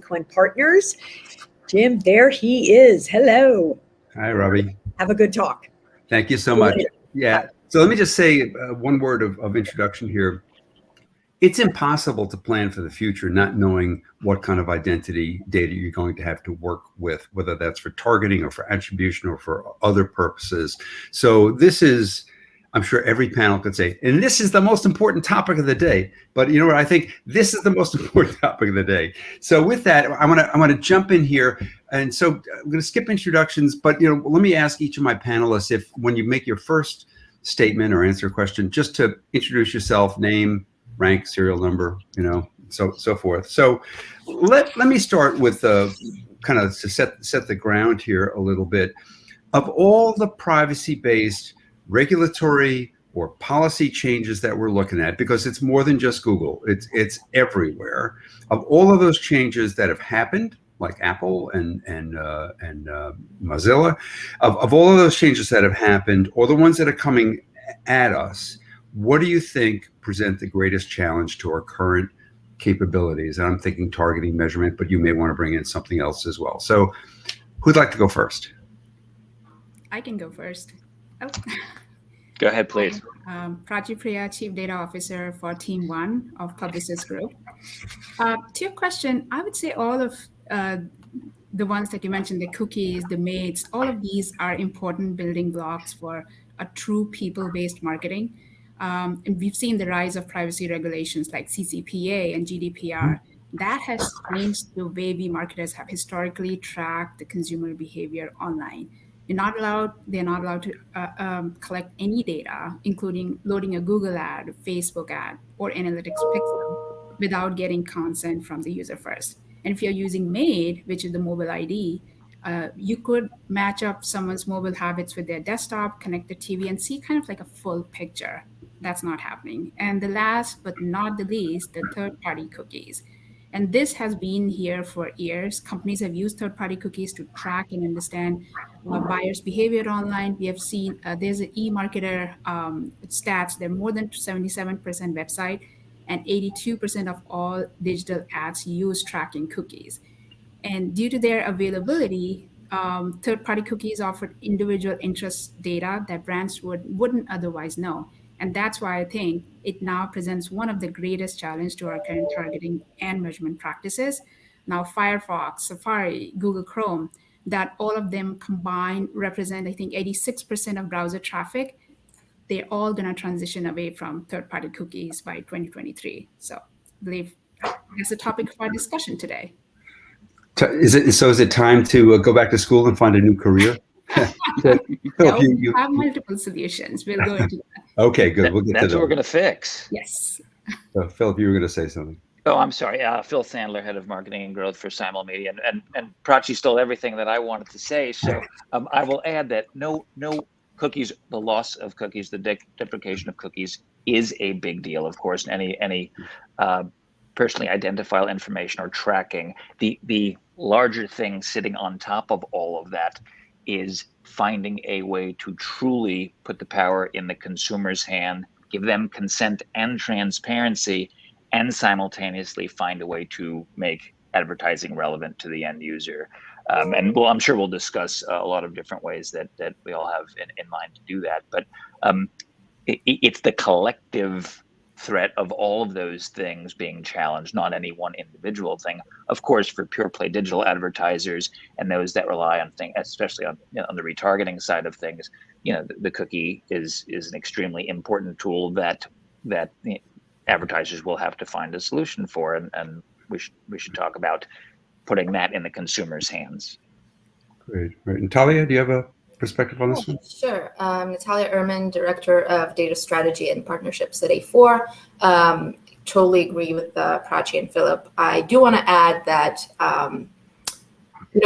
Cohen Partners. Jim, there he is. Hello. Hi, Robbie. Have a good talk. Thank you so much. Yeah. So let me just say one word of introduction here. It's impossible to plan for the future not knowing what kind of identity data you're going to have to work with, whether that's for targeting or for attribution or for other purposes. So this is, I'm sure every panel could say, and this is the most important topic of the day. But you know what? I think this is the most important topic of the day. So with that, I want to jump in here. And so I'm going to skip introductions, but let me ask each of my panelists if when you make your first statement or answer a question, just to introduce yourself, name, rank, serial number, so forth. So let me start with kind of to set the ground here a little bit. Of all the privacy-based regulatory or policy changes that we're looking at, because it's more than just Google, it's everywhere. Of all of those changes that have happened, like Apple and Mozilla, of all of those changes that have happened, or the ones that are coming at us, what do you think present the greatest challenge to our current capabilities? And I'm thinking targeting, measurement, but you may want to bring in something else as well. So who'd like to go first? I can go first. Oh. Go ahead, please. Prachi Priya, Chief Data Officer for Team 1 of Publicis Group. To your question, I would say all of the ones that you mentioned, the cookies, the mates, all of these are important building blocks for a true people-based marketing. And we've seen the rise of privacy regulations like CCPA and GDPR. That has changed the way we marketers have historically tracked the consumer behavior online. They're not allowed to collect any data, including loading a Google ad, a Facebook ad, or analytics pixel without getting consent from the user first. And if you're using Made, which is the mobile ID, you could match up someone's mobile habits with their desktop, connect the TV, and see kind of like a full picture. That's not happening. And the last but not the least, the third-party cookies. And this has been here for years. Companies have used third-party cookies to track and understand buyers' behavior online. We have seen there's an e-marketer stats. They're more than 77% website, and 82% of all digital ads use tracking cookies. And due to their availability, third-party cookies offer individual interest data that brands wouldn't otherwise know. And that's why I think it now presents one of the greatest challenges to our current targeting and measurement practices. Now, Firefox, Safari, Google Chrome, that all of them combined represent, I think, 86% of browser traffic. They're all going to transition away from third-party cookies by 2023. So I believe that's the topic of our discussion today. Is it time to go back to school and find a new career? No, we have multiple solutions. We'll go into that. Okay, good. We'll get That's to what we're going to fix. Yes. So, Philip, you were going to say something. Oh, I'm sorry. Phil Sandler, Head of Marketing and Growth for Simul Media. And Prachi stole everything that I wanted to say. So I will add that no cookies, the loss of cookies, the deprecation of cookies is a big deal, of course. Any personally identifiable information or tracking. The larger thing sitting on top of all of that is finding a way to truly put the power in the consumer's hand, give them consent and transparency, and simultaneously find a way to make advertising relevant to the end user. And I'm sure we'll discuss a lot of different ways that we all have in mind to do that. But it's the collective threat of all of those things being challenged, not any one individual thing. Of course, for pure play digital advertisers and those that rely on things, especially on the retargeting side of things, the cookie is an extremely important tool that advertisers will have to find a solution for, and we should talk about putting that in the consumer's hands. Great. Right. Natalia, do you have a perspective on this one? Sure. Natalia Ehrman, Director of Data Strategy and Partnerships at A4. Totally agree with Prachi and Philip. I do want to add that,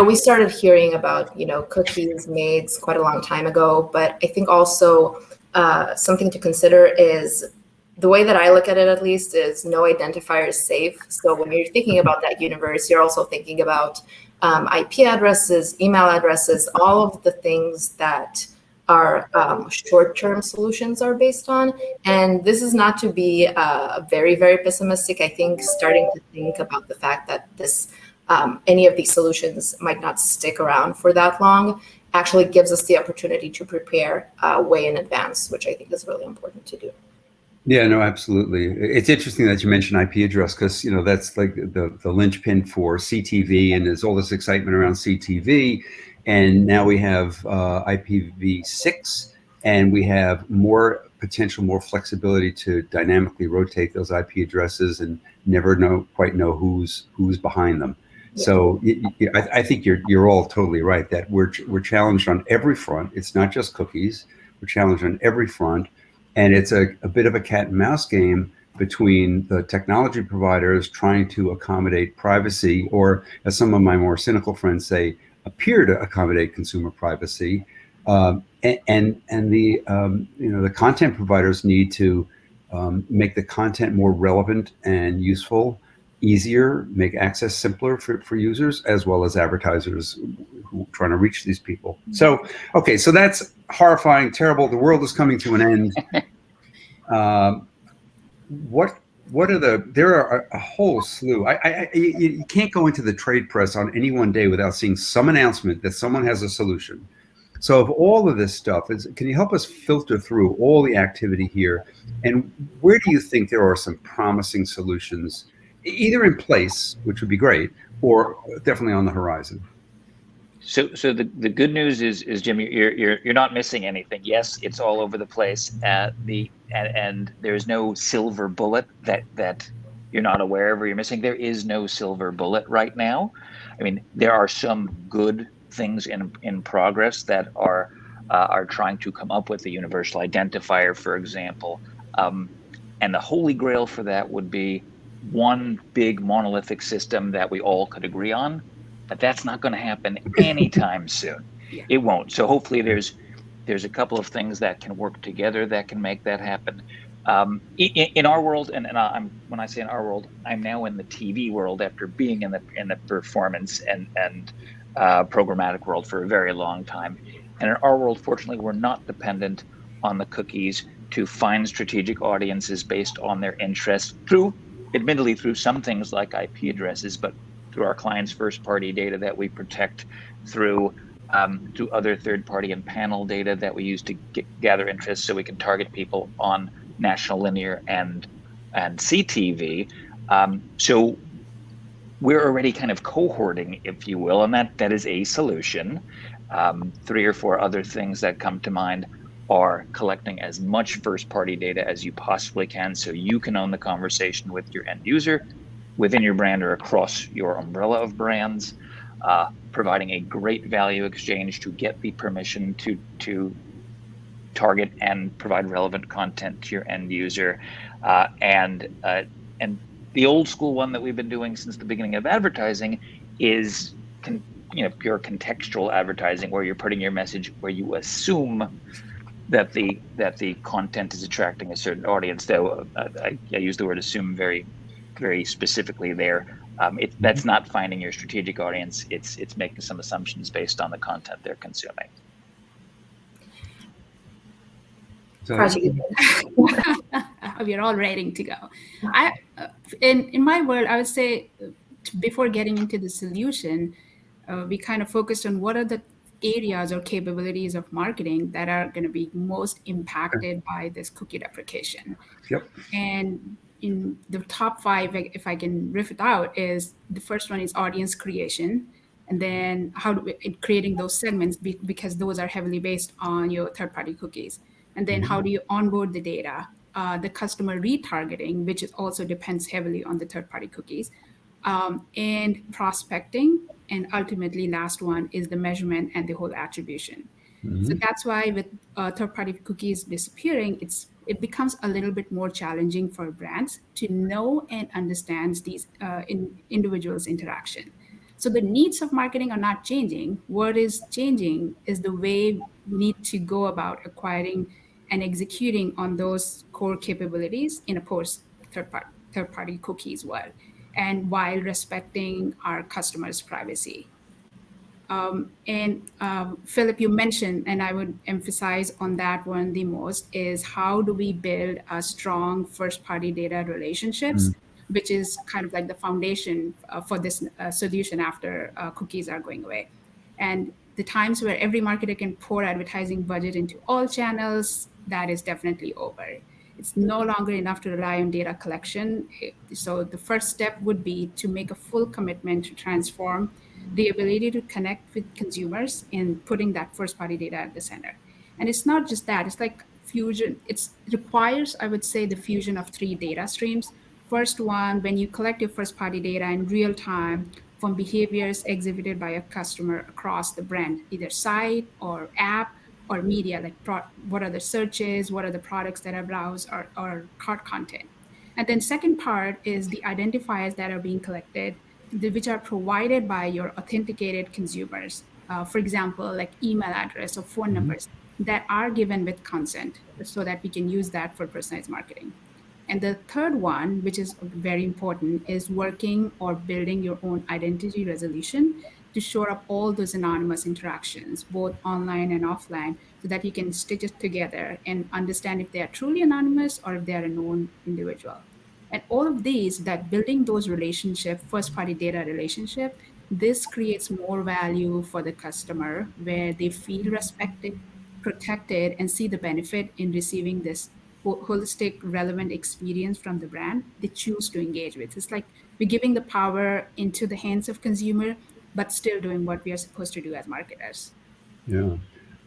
we started hearing about, cookies, maids quite a long time ago, but I think also something to consider is the way that I look at it, at least, is no identifier is safe. So when you're thinking about that universe, you're also thinking about IP addresses, email addresses, all of the things that our short-term solutions are based on. And this is not to be very, very pessimistic. I think starting to think about the fact that this any of these solutions might not stick around for that long, actually gives us the opportunity to prepare way in advance, which I think is really important to do. Yeah, no, absolutely. It's interesting that you mentioned IP address because, that's like the linchpin for CTV, and there's all this excitement around CTV. And now we have IPv6, and we have more potential, more flexibility to dynamically rotate those IP addresses and never quite know who's behind them. Yeah. So I think you're all totally right that we're challenged on every front. It's not just cookies. We're challenged on every front. And it's a bit of a cat and mouse game between the technology providers trying to accommodate privacy, or as some of my more cynical friends say, appear to accommodate consumer privacy. And the the content providers need to make the content more relevant and useful, easier, make access simpler for users, as well as advertisers who are trying to reach these people. So, okay, so that's horrifying, terrible. The world is coming to an end. There are a whole slew. You can't go into the trade press on any one day without seeing some announcement that someone has a solution. So of all of this stuff, can you help us filter through all the activity here? And where do you think there are some promising solutions, either in place, which would be great, or definitely on the horizon? So the good news is Jim, you're not missing anything. Yes, it's all over the place. And there's no silver bullet that you're not aware of or you're missing. There is no silver bullet right now. I mean, there are some good things in progress that are trying to come up with a universal identifier, for example. And the holy grail for that would be one big monolithic system that we all could agree on. But that's not going to happen anytime soon. Yeah. It won't. So hopefully there's a couple of things that can work together that can make that happen. In our world, and when I say in our world, I'm now in the TV world after being in the performance and programmatic world for a very long time. And in our world, fortunately, we're not dependent on the cookies to find strategic audiences based on their interests admittedly through some things like IP addresses, but through our clients' first-party data that we protect, through other third-party and panel data that we use to gather interest, so we can target people on national linear and CTV. So we're already kind of cohorting, if you will, and that is a solution. 3 or 4 other things that come to mind are collecting as much first-party data as you possibly can, so you can own the conversation with your end user within your brand or across your umbrella of brands, providing a great value exchange to get the permission to target and provide relevant content to your end user, and the old school one that we've been doing since the beginning of advertising is pure contextual advertising, where you're putting your message where you assume that the content is attracting a certain audience. Though I use the word assume very very specifically there. That's not finding your strategic audience. It's making some assumptions based on the content they're consuming. We're all ready to go. In my world, I would say before getting into the solution, we kind of focused on what are the areas or capabilities of marketing that are going to be most impacted by this cookie deprecation. Yep. And in the top 5, if I can riff it out, is the first one is audience creation, and then creating those segments because those are heavily based on your third-party cookies. And then how do you onboard the data, the customer retargeting, which also depends heavily on the third-party cookies, and prospecting, and ultimately last one is the measurement and the whole attribution. So that's why with third-party cookies disappearing, it becomes a little bit more challenging for brands to know and understand these individuals' interaction. So the needs of marketing are not changing. What is changing is the way we need to go about acquiring and executing on those core capabilities in a post third-party cookies world, and while respecting our customers' privacy. Philip, you mentioned, and I would emphasize on that one the most, is how do we build a strong first-party data relationships which is kind of like the foundation for this solution after cookies are going away. And the times where every marketer can pour advertising budget into all channels, that is definitely over. It's no longer enough to rely on data collection. So the first step would be to make a full commitment to transform the ability to connect with consumers and putting that first party data at the center. And it's not just that, it's like fusion. It requires, I would say, the fusion of 3 data streams. First one, when you collect your first party data in real time from behaviors exhibited by a customer across the brand, either site or app or media, like what are the searches, what are the products that are browsed, or cart content. And then second part is the identifiers that are being collected, which are provided by your authenticated consumers. For example, like email address or phone numbers that are given with consent so that we can use that for personalized marketing. And the third one, which is very important, is working or building your own identity resolution to shore up all those anonymous interactions, both online and offline, so that you can stitch it together and understand if they are truly anonymous or if they are a known individual. And all of these, that building those relationship, first party data relationship, this creates more value for the customer where they feel respected, protected, and see the benefit in receiving this holistic, relevant experience from the brand they choose to engage with. It's like we're giving the power into the hands of consumer, but still doing what we are supposed to do as marketers. Yeah.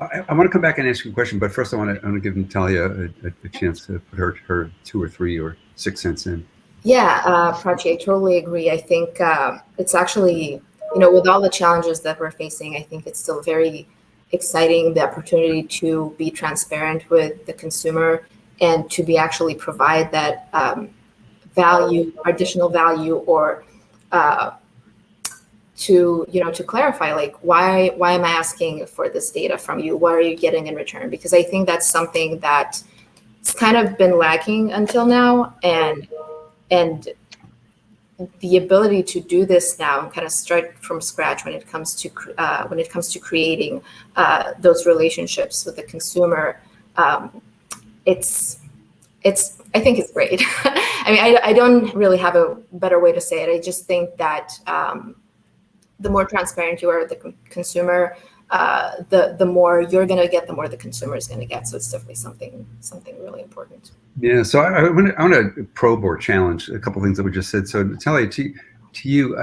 I want to come back and ask you a question, but first I want to give Natalia a chance to put her 2 or 3 or 6 cents in. Yeah, Prachi, I totally agree. I think it's actually, with all the challenges that we're facing, I think it's still very exciting, the opportunity to be transparent with the consumer and to be actually provide that value, additional value, or to clarify, like, why am I asking for this data from you? What are you getting in return? Because I think that's something that it's kind of been lacking until now, and the ability to do this now and kind of start from scratch when it comes to creating those relationships with the consumer, I think it's great. I mean, I don't really have a better way to say it. I just think that the more transparent you are with the consumer, the more you're going to get, the more the consumer is going to get. So it's definitely something really important. Yeah. So I want to probe or challenge a couple of things that we just said. So Natalia, to you,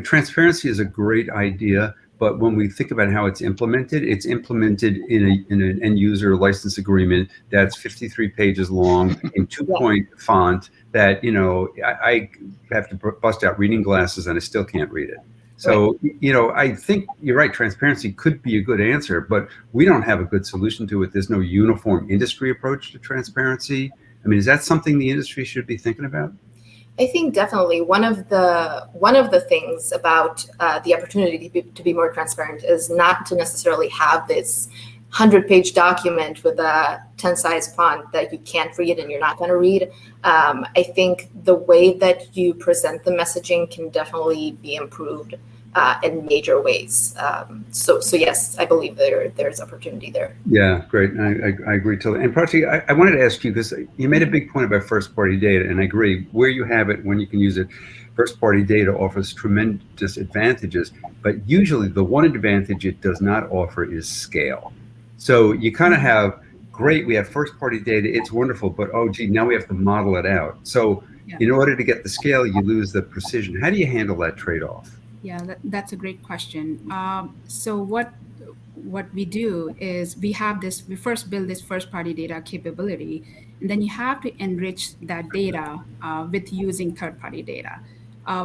transparency is a great idea, but when we think about how it's implemented in an end user license agreement that's 53 pages long in 2-point font that, I have to bust out reading glasses and I still can't read it. So, I think you're right. Transparency could be a good answer, but we don't have a good solution to it. There's no uniform industry approach to transparency. I mean, is that something the industry should be thinking about? I think definitely one of the things about the opportunity to be more transparent is not to necessarily have this 100-page document with a 10-size font that you can't read and you're not going to read. I think the way that you present the messaging can definitely be improved in major ways. So yes, I believe there's opportunity there. Yeah, great. I agree totally. And Prachi, I wanted to ask you, because you made a big point about first-party data, and I agree. Where you have it, when you can use it, first-party data offers tremendous advantages, but usually the one advantage it does not offer is scale. So you kind of have, great, we have first-party data, it's wonderful, but oh gee, now we have to model it out. So in order to get the scale, you lose the precision. How do you handle that trade-off? Yeah, that's a great question. So what we do is we first build this first-party data capability, and then you have to enrich that data with using third-party data,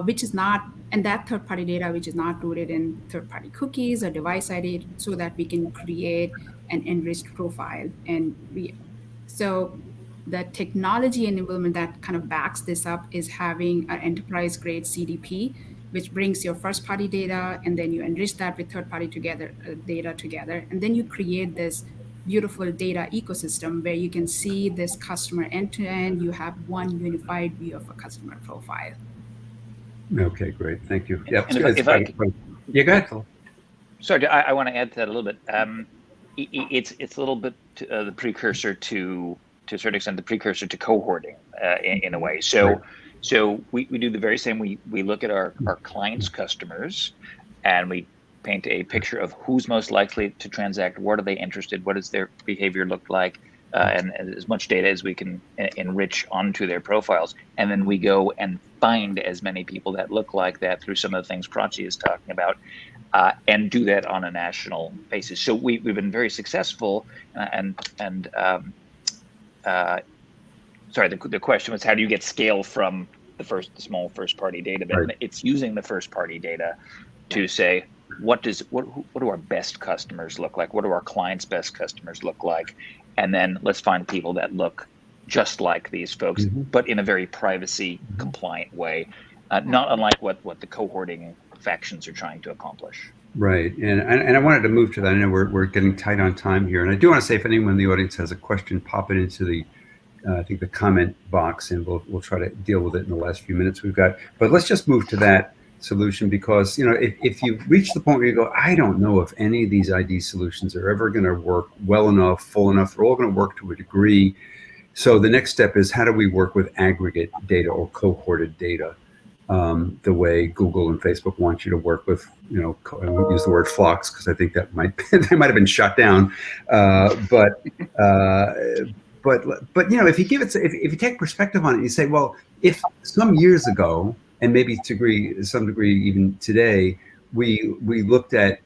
which is not, and that third-party data which is not rooted in third-party cookies or device ID, so that we can create an enriched profile. And so the technology enablement that kind of backs this up is having an enterprise-grade CDP, which brings your first-party data, and then you enrich that with third-party data together, and then you create this beautiful data ecosystem where you can see this customer end-to-end. You have one unified view of a customer profile. Okay, great. Thank you. Yeah, go ahead, Phil. Sorry, I want to add to that a little bit. It's a little bit the precursor to a certain extent, the precursor to cohorting in a way. So So we do the very same. We look at our clients' customers, and we paint a picture of who's most likely to transact, what are they interested, what does their behavior look like, and as much data as we can enrich onto their profiles. And then we go and find as many people that look like that through some of the things Prachi is talking about, and do that on a national basis. So we've been very successful, sorry, the question was, how do you get scale from the small first party data? But Right. it's using the first party data to say, what do our best customers look like? What do our clients' best customers look like? And then let's find people that look just like these folks, but in a very privacy compliant way, not unlike what the cohorting factions are trying to accomplish. Right, and I wanted to move to that. I know we're getting tight on time here, and I do want to say, if anyone in the audience has a question, pop it into the I think the comment box, and we'll try to deal with it in the last few minutes we've got. But let's just move to that solution, because if you reach the point where you go, I don't know if any of these ID solutions are ever going to work well enough, full enough. They're all going to work to a degree. So the next step is, how do we work with aggregate data or cohorted data, the way Google and Facebook want you to work with, I won't use the word flocks because I think that they might have been shut down, but if you if you take perspective on it, you say, well, if some years ago, and maybe to some degree even today, we looked at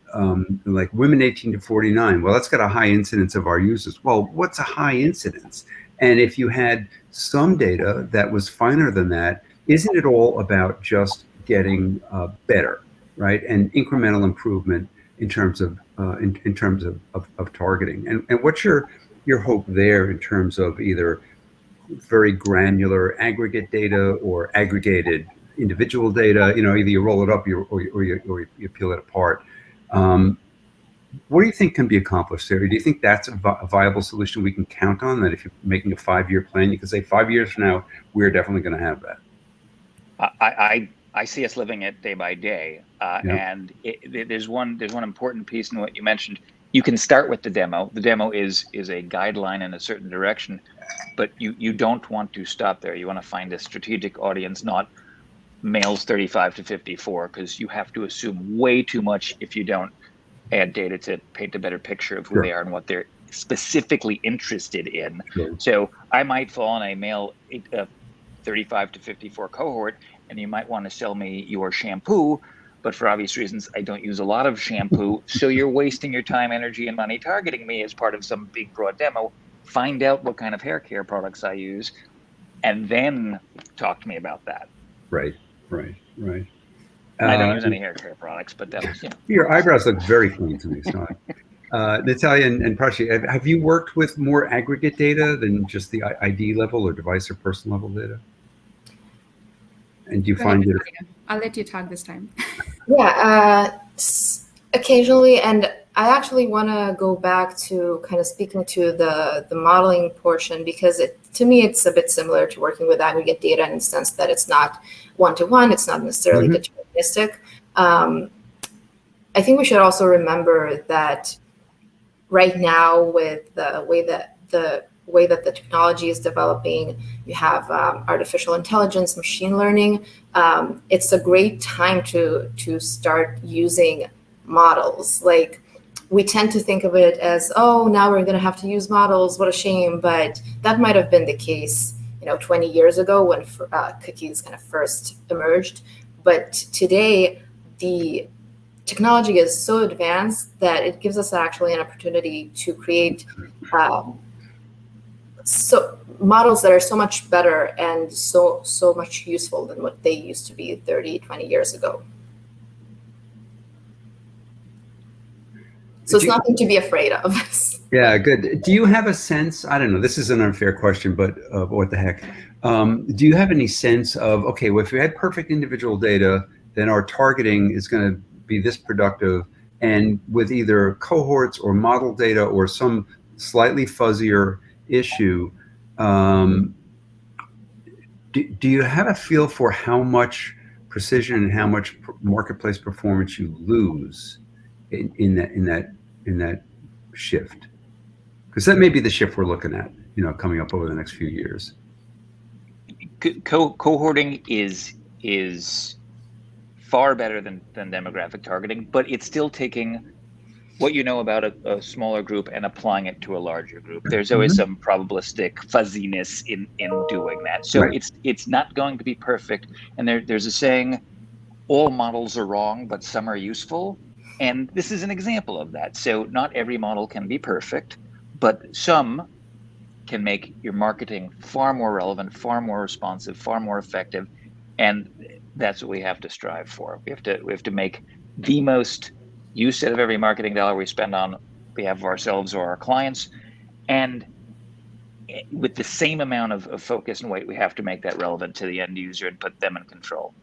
like women 18 to 49. Well, that's got a high incidence of our users. Well, what's a high incidence? And if you had some data that was finer than that, isn't it all about just getting better, right? And incremental improvement in terms of targeting. And what's your hope there in terms of either very granular aggregate data or aggregated individual data? Either you roll it up or you peel it apart. What do you think can be accomplished there? Do you think that's a viable solution we can count on? That if you're making a 5-year plan, you can say 5 years from now, we're definitely going to have that. I see us living it day by day, and there's one important piece in what you mentioned. You can start with the demo. The demo is a guideline in a certain direction, but you don't want to stop there. You want to find a strategic audience, not males 35 to 54, because you have to assume way too much if you don't add data to paint a better picture of who they are and what they're specifically interested in. Sure. So I might fall on a male 35 to 54 cohort, and you might want to sell me your shampoo, but for obvious reasons, I don't use a lot of shampoo. So you're wasting your time, energy, and money targeting me as part of some big broad demo. Find out what kind of hair care products I use, and then talk to me about that. Right. I don't use any hair care products, but that's, Your eyebrows look very clean to me, so. Natalia and Prachi, have you worked with more aggregate data than just the ID level or device or person level data? And do you find it? I'll let you talk this time. Yeah, occasionally, and I actually want to go back to kind of speaking to the modeling portion, because to me it's a bit similar to working with aggregate data in the sense that it's not one-to-one, it's not necessarily deterministic. I think we should also remember that right now, with the way that the technology is developing, you have artificial intelligence, machine learning. It's a great time to start using models. Like, we tend to think of it as, oh, now we're going to have to use models. What a shame. But that might have been the case, 20 years ago when cookies kind of first emerged. But today, the technology is so advanced that it gives us actually an opportunity to create models that are so much better and so much useful than what they used to be 30, 20 years ago. So it's nothing to be afraid of. Yeah, good. Do you have a sense, I don't know, this is an unfair question, but what the heck? Do you have any sense of, okay, well, if we had perfect individual data, then our targeting is going to be this productive, and with either cohorts or model data or some slightly fuzzier issue, do you have a feel for how much precision and how much marketplace performance you lose in that shift? Because that may be the shift we're looking at, coming up over the next few years. Cohorting is far better than demographic targeting, but it's still taking what you know about a smaller group and applying it to a larger group. There's always some probabilistic fuzziness in doing that. So Right. it's not going to be perfect. And there's a saying, all models are wrong, but some are useful. And this is an example of that. So not every model can be perfect, but some can make your marketing far more relevant, far more responsive, far more effective. And that's what we have to strive for. We have to make the most use out of every marketing dollar we spend on behalf of ourselves or our clients. And with the same amount of focus and weight, we have to make that relevant to the end user and put them in control.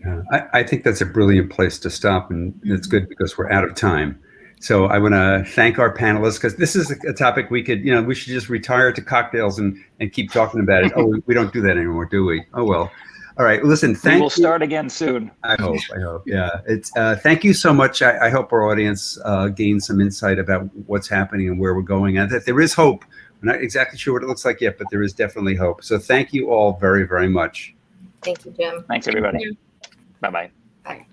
Yeah, I think that's a brilliant place to stop, and it's good because we're out of time. So I want to thank our panelists, because this is a topic we could, we should just retire to cocktails and keep talking about it. Oh, we don't do that anymore, do we? Oh, well. All right. Listen, we will start again soon. I hope. Yeah. It's thank you so much. I hope our audience gained some insight about what's happening and where we're going, and that there is hope. We're not exactly sure what it looks like yet, but there is definitely hope. So thank you all very, very much. Thank you, Jim. Thanks, everybody. Bye-bye. Bye.